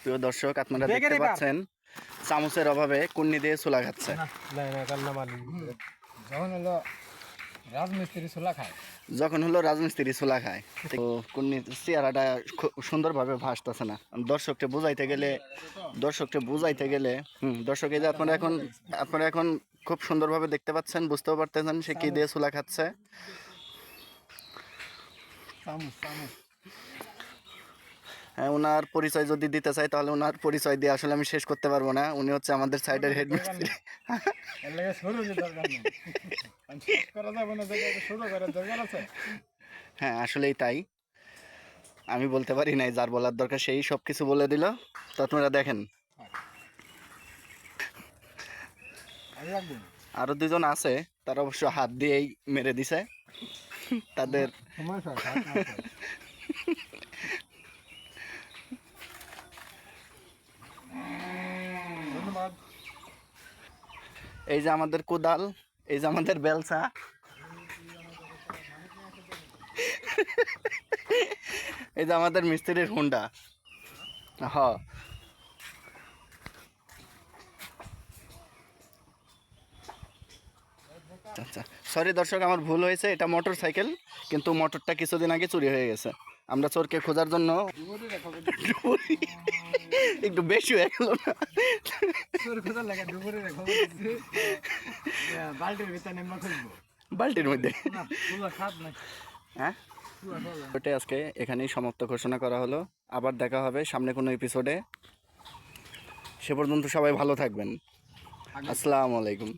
প্রিয় দর্শক, আপনারা দেখতে পাচ্ছেন চামচের অভাবে কুন্নি দিয়ে চুলা খাচ্ছে। যখন হলো রাজমিস্ত্রি চুলা খায়, তো কুন্নি চেহারাটা খুব সুন্দরভাবে ভাসতেছে না। দর্শককে বুঝাইতে গেলে দর্শক, এই যে আপনারা এখন খুব সুন্দরভাবে দেখতে পাচ্ছেন, বুঝতেও পারতেছেন সে কি দিয়ে চুলা খাচ্ছে। হ্যাঁ, ওনার পরিচয় যদি দিতে চাই তাহলে ওনার পরিচয় দিয়ে আসলে আমি শেষ করতে পারবো না। উনি হচ্ছে আমাদের সাইডের হেডমিস্ত্রি। হ্যাঁ, আসলেই তাই। আমি বলতে পারি নাই, যার বলার দরকার সেই সব কিছু বলে দিল। তো আপনারা দেখেন, আরো দুজন আছে, তারা অবশ্য হাত দিয়েই মেরে দিছে তাদের। এই যে আমাদের কোদাল, এই যে আমাদের বেলসা, এই যে আমাদের মিস্ত্রির হুন্ডা। হ, আচ্ছা, সরি দর্শক, আমার ভুল হয়েছে। এটা মোটর সাইকেল, কিন্তু মোটরটা কিছুদিন আগে চুরি হয়ে গেছে। আমরা চোরকে খোঁজার জন্য একটু বেশি হয়ে গেল না? বালতির মধ্যে। হ্যাঁ, ওটা আজকে এখানেই সমাপ্ত ঘোষণা করা হলো। আবার দেখা হবে সামনে কোনো এপিসোডে। সে পর্যন্ত সবাই ভালো থাকবেন। আসসালামু আলাইকুম।